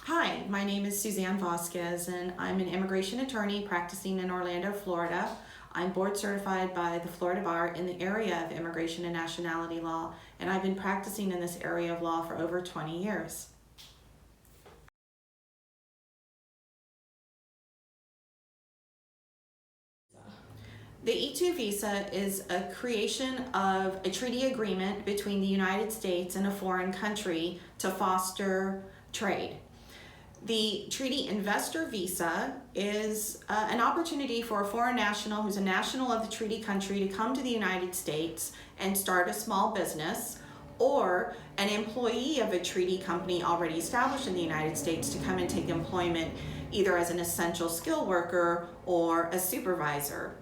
Hi, my name is Suzanne Vasquez and I'm an immigration attorney practicing in Orlando, Florida. I'm board certified by the Florida Bar in the area of immigration and nationality law, and I've been practicing in this area of law for over 20 years. The E-2 visa is a creation of a treaty agreement between the United States and a foreign country to foster trade. The treaty investor visa is an opportunity for a foreign national who's a national of the treaty country to come to the United States and start a small business, or an employee of a treaty company already established in the United States to come and take employment either as an essential skill worker or a supervisor.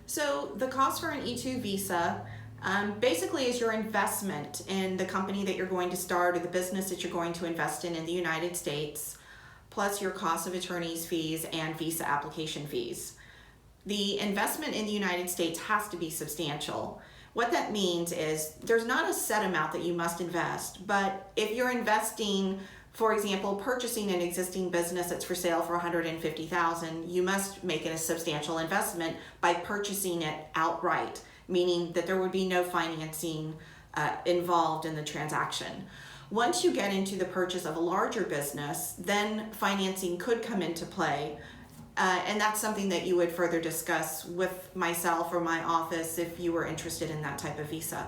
So the cost for an E-2 visa basically is your investment in the company that you're going to start or the business that you're going to invest in the United States, plus your cost of attorney's fees and visa application fees. The investment in the United States has to be substantial. What that means is there's not a set amount that you must invest, but if you're investing, for example, purchasing an existing business that's for sale for $150,000, you must make it a substantial investment by purchasing it outright, meaning that there would be no financing involved in the transaction. Once you get into the purchase of a larger business, then financing could come into play. And that's something that you would further discuss with myself or my office if you were interested in that type of visa.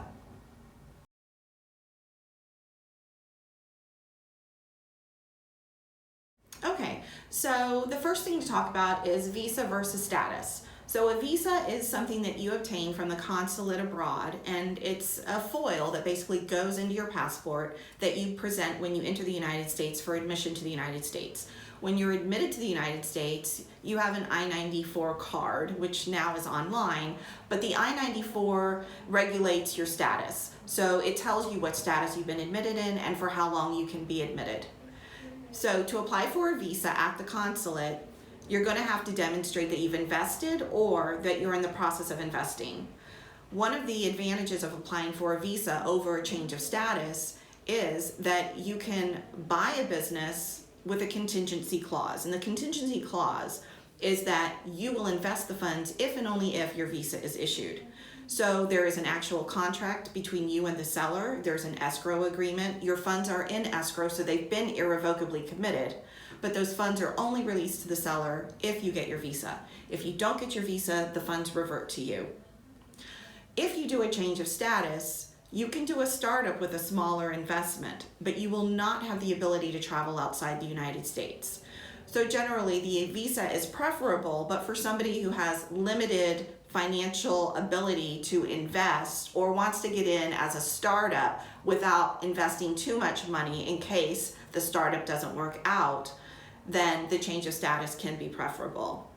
Okay, so the first thing to talk about is visa versus status. So a visa is something that you obtain from the consulate abroad, and it's a foil that basically goes into your passport that you present when you enter the United States for admission to the United States. When you're admitted to the United States, you have an I-94 card, which now is online, but the I-94 regulates your status. So it tells you what status you've been admitted in and for how long you can be admitted. So to apply for a visa at the consulate, you're going to have to demonstrate that you've invested or that you're in the process of investing. One of the advantages of applying for a visa over a change of status is that you can buy a business with a contingency clause. And the contingency clause is that you will invest the funds if and only if your visa is issued. So there is an actual contract between you and the seller. There's an escrow agreement. Your funds are in escrow, so they've been irrevocably committed. But those funds are only released to the seller if you get your visa. If you don't get your visa, the funds revert to you. If you do a change of status, you can do a startup with a smaller investment, but you will not have the ability to travel outside the United States. So generally, the visa is preferable, but for somebody who has limited financial ability to invest or wants to get in as a startup without investing too much money in case the startup doesn't work out, then the change of status can be preferable.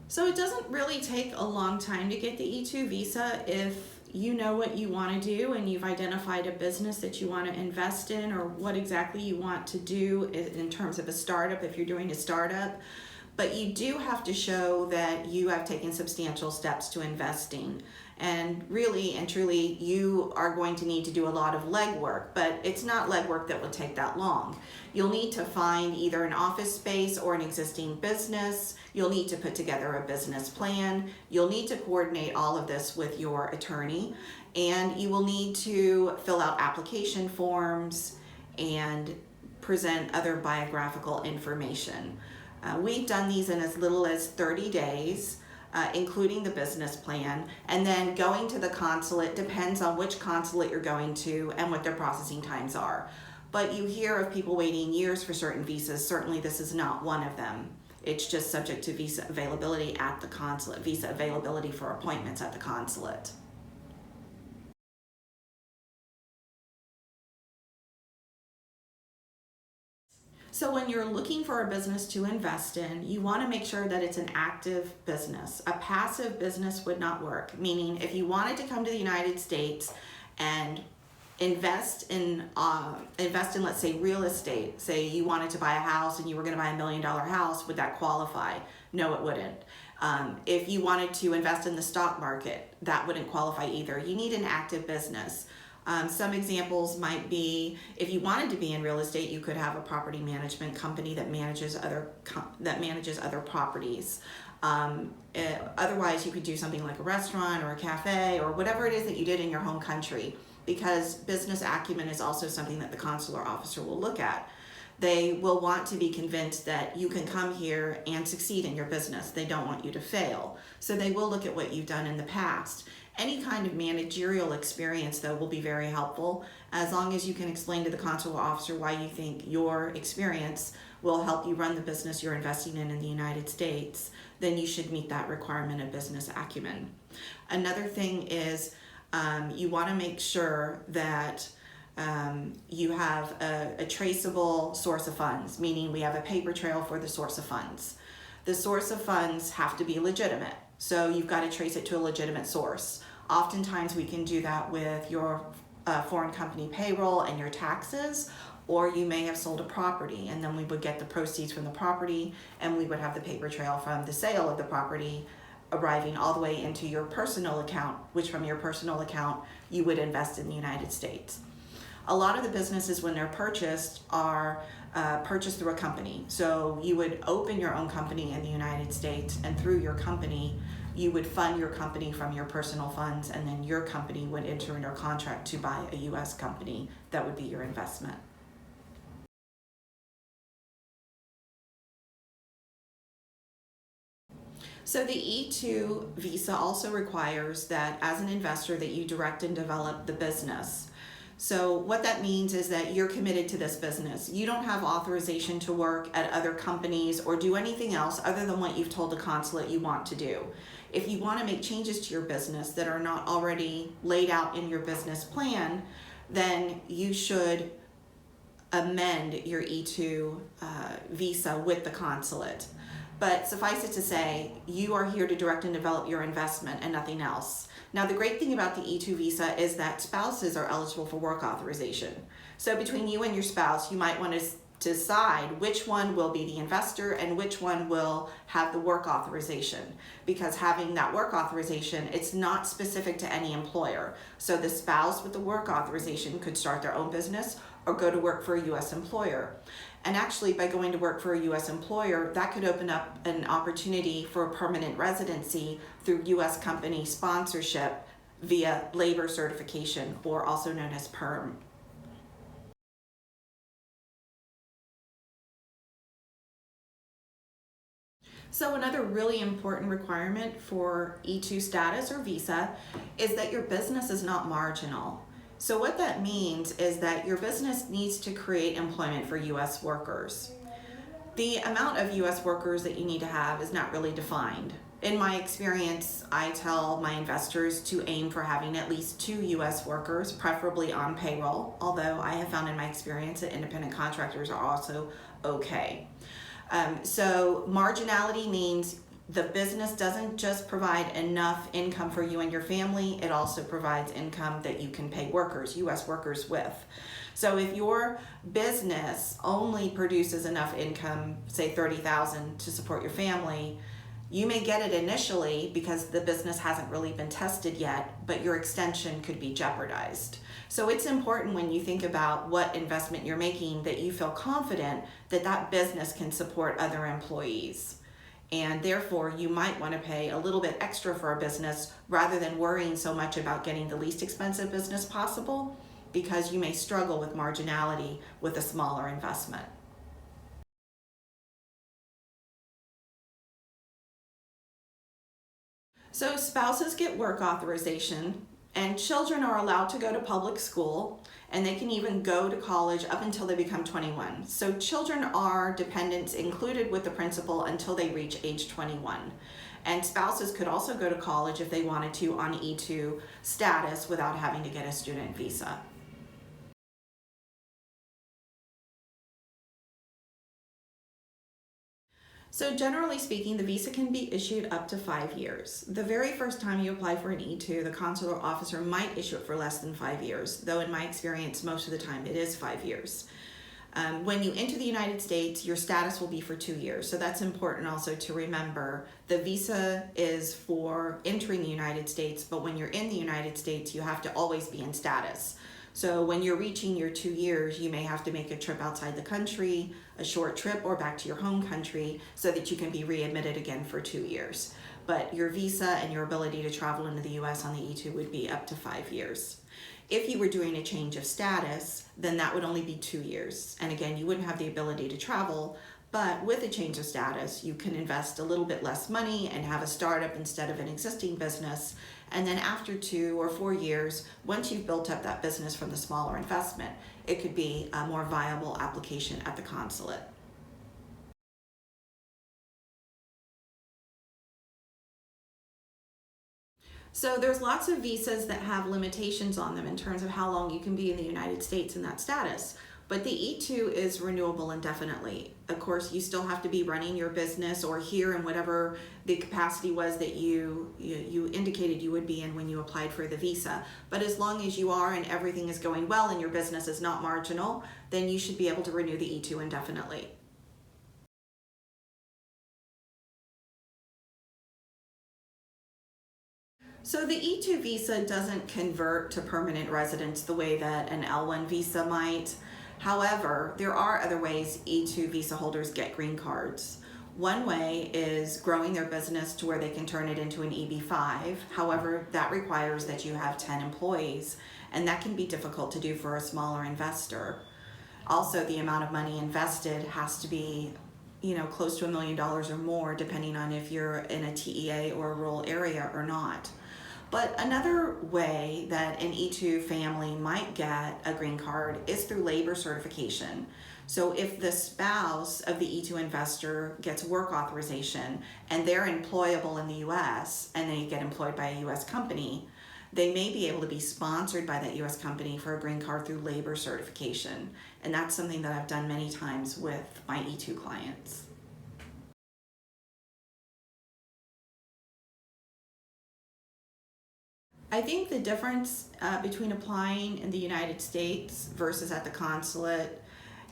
So it doesn't really take a long time to get the E-2 visa if you know what you want to do and you've identified a business that you want to invest in or what exactly you want to do in terms of a startup if you're doing a startup. But you do have to show that you have taken substantial steps to investing. And really and truly, you are going to need to do a lot of legwork, but it's not legwork that will take that long. You'll need to find either an office space or an existing business. You'll need to put together a business plan. You'll need to coordinate all of this with your attorney, and you will need to fill out application forms and present other biographical information. We've done these in as little as 30 days. Including the business plan, and then going to the consulate depends on which consulate you're going to and what their processing times are. But you hear of people waiting years for certain visas. Certainly this is not one of them. It's just subject to visa availability at the consulate, visa availability for appointments at the consulate. So when you're looking for a business to invest in, you want to make sure that it's an active business. A passive business would not work, meaning if you wanted to come to the United States and invest in, let's say, real estate. Say you wanted to buy a house and you were going to buy $1 million house, would that qualify? No, it wouldn't. If you wanted to invest in the stock market, that wouldn't qualify either. You need an active business. Some examples might be, if you wanted to be in real estate, you could have a property management company that manages other properties. Otherwise, you could do something like a restaurant or a cafe or whatever it is that you did in your home country, because business acumen is also something that the consular officer will look at. They will want to be convinced that you can come here and succeed in your business. They don't want you to fail. So they will look at what you've done in the past. Any kind of managerial experience, though, will be very helpful, as long as you can explain to the consular officer why you think your experience will help you run the business you're investing in the United States. Then you should meet that requirement of business acumen. Another thing is you want to make sure that you have a traceable source of funds, meaning we have a paper trail for the source of funds. The source of funds have to be legitimate, so you've got to trace it to a legitimate source. Oftentimes we can do that with your foreign company payroll and your taxes, or you may have sold a property and then we would get the proceeds from the property and we would have the paper trail from the sale of the property arriving all the way into your personal account, which from your personal account you would invest in the United States. A lot of the businesses, when they're purchased, are purchased through a company. So you would open your own company in the United States, and through your company, you would fund your company from your personal funds, and then your company would enter into a contract to buy a U.S. company that would be your investment. So the E2 visa also requires that as an investor that you direct and develop the business. So what that means is that you're committed to this business. You don't have authorization to work at other companies or do anything else other than what you've told the consulate you want to do. If you want to make changes to your business that are not already laid out in your business plan, then you should amend your E2 visa with the consulate. But suffice it to say, you are here to direct and develop your investment and nothing else. Now, the great thing about the E2 visa is that spouses are eligible for work authorization. So between you and your spouse, you might want to decide which one will be the investor and which one will have the work authorization. Because having that work authorization, it's not specific to any employer. So the spouse with the work authorization could start their own business or go to work for a U.S. employer. And actually, by going to work for a U.S. employer, that could open up an opportunity for a permanent residency through U.S. company sponsorship via labor certification, or also known as PERM. So another really important requirement for E2 status or visa is that your business is not marginal. So what that means is that your business needs to create employment for U.S. workers. The amount of U.S. workers that you need to have is not really defined. In my experience, I tell my investors to aim for having at least 2 U.S. workers, preferably on payroll, although I have found in my experience that independent contractors are also okay. So marginality means the business doesn't just provide enough income for you and your family, it also provides income that you can pay workers, U.S. workers with. So if your business only produces enough income, say $30,000 to support your family, you may get it initially because the business hasn't really been tested yet, but your extension could be jeopardized. So it's important when you think about what investment you're making that you feel confident that that business can support other employees. And therefore, you might want to pay a little bit extra for a business rather than worrying so much about getting the least expensive business possible, because you may struggle with marginality with a smaller investment. So spouses get work authorization, and children are allowed to go to public school, and they can even go to college up until they become 21. So children are dependents included with the principal until they reach age 21. And spouses could also go to college if they wanted to on E2 status without having to get a student visa. So generally speaking, the visa can be issued up to 5 years. The very first time you apply for an E2, the consular officer might issue it for less than 5 years, though in my experience, most of the time it is 5 years. When you enter the United States, your status will be for 2 years. So that's important also to remember. The visa is for entering the United States, but when you're in the United States, you have to always be in status. So when you're reaching your 2 years, you may have to make a trip outside the country, a short trip, or back to your home country so that you can be readmitted again for 2 years. But your visa and your ability to travel into the US on the E2 would be up to 5 years. If you were doing a change of status, then that would only be 2 years. And again, you wouldn't have the ability to travel, but with a change of status, you can invest a little bit less money and have a startup instead of an existing business. And then after 2 or 4 years, once you've built up that business from the smaller investment, it could be a more viable application at the consulate. So there's lots of visas that have limitations on them in terms of how long you can be in the United States in that status. But the E2 is renewable indefinitely. Of course, you still have to be running your business or here in whatever the capacity was that you indicated you would be in when you applied for the visa. But as long as you are and everything is going well and your business is not marginal, then you should be able to renew the E2 indefinitely. So the E2 visa doesn't convert to permanent residence the way that an L1 visa might. However, there are other ways E2 visa holders get green cards. One way is growing their business to where they can turn it into an EB5. However, that requires that you have 10 employees, and that can be difficult to do for a smaller investor. Also, the amount of money invested has to be close to $1 million or more, depending on if you're in a TEA or a rural area or not. But another way that an E2 family might get a green card is through labor certification. So if the spouse of the E2 investor gets work authorization and they're employable in the US and they get employed by a US company, they may be able to be sponsored by that US company for a green card through labor certification. And that's something that I've done many times with my E2 clients. I think the difference between applying in the United States versus at the consulate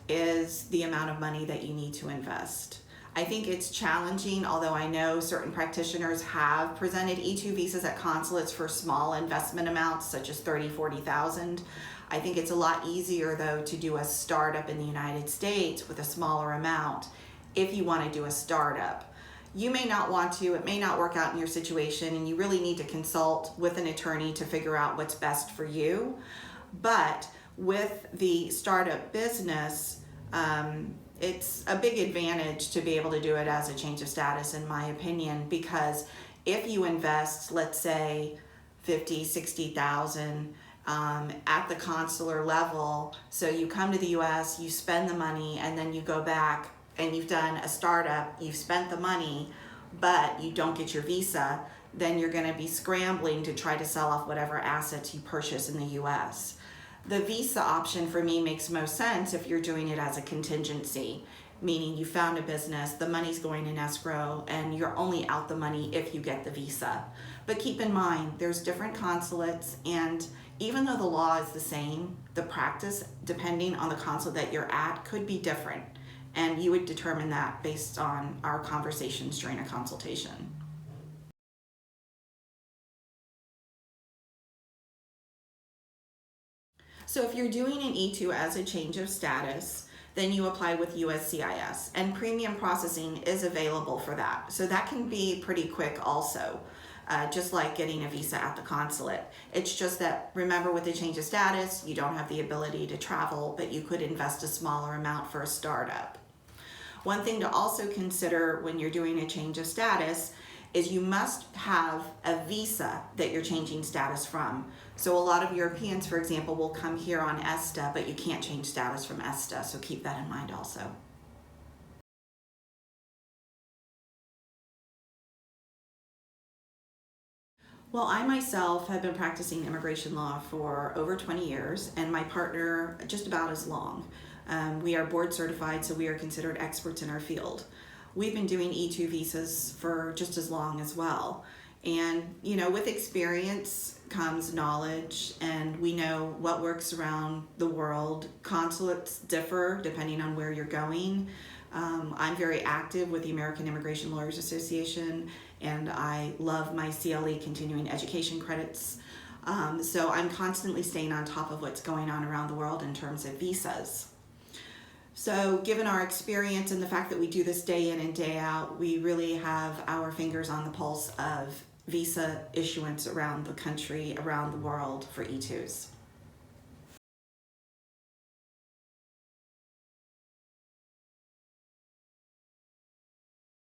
is the amount of money that you need to invest. I think it's challenging, although I know certain practitioners have presented E2 visas at consulates for small investment amounts, such as 30, 40,000. I think it's a lot easier, though, to do a startup in the United States with a smaller amount if you want to do a startup. You may not want to, it may not work out in your situation, and you really need to consult with an attorney to figure out what's best for you. But with the startup business, it's a big advantage to be able to do it as a change of status, in my opinion, because if you invest, let's say, 50, 60,000 at the consular level, so you come to the US, you spend the money, and then you go back and you've done a startup, you've spent the money, but you don't get your visa, then you're going to be scrambling to try to sell off whatever assets you purchase in the US. The visa option for me makes most sense if you're doing it as a contingency, meaning you found a business, the money's going in escrow, and you're only out the money if you get the visa. But keep in mind, there's different consulates, and even though the law is the same, the practice, depending on the consulate that you're at, could be different. And you would determine that based on our conversations during a consultation. So if you're doing an E2 as a change of status, then you apply with USCIS, and premium processing is available for that. So that can be pretty quick also, just like getting a visa at the consulate. It's just that, remember, with the change of status, you don't have the ability to travel, but you could invest a smaller amount for a startup. One thing to also consider when you're doing a change of status is you must have a visa that you're changing status from. So a lot of Europeans, for example, will come here on ESTA, but you can't change status from ESTA, so keep that in mind also. Well, I myself have been practicing immigration law for over 20 years, and my partner just about as long. We are board certified, so we are considered experts in our field. we've been doing E2 visas for just as long as well. And, with experience comes knowledge, and we know what works around the world. Consulates differ depending on where you're going. I'm very active with the American Immigration Lawyers Association, and I love my CLE continuing education credits. So I'm constantly staying on top of what's going on around the world in terms of visas. So given our experience and the fact that we do this day in and day out, we really have our fingers on the pulse of visa issuance around the country, around the world for E2s.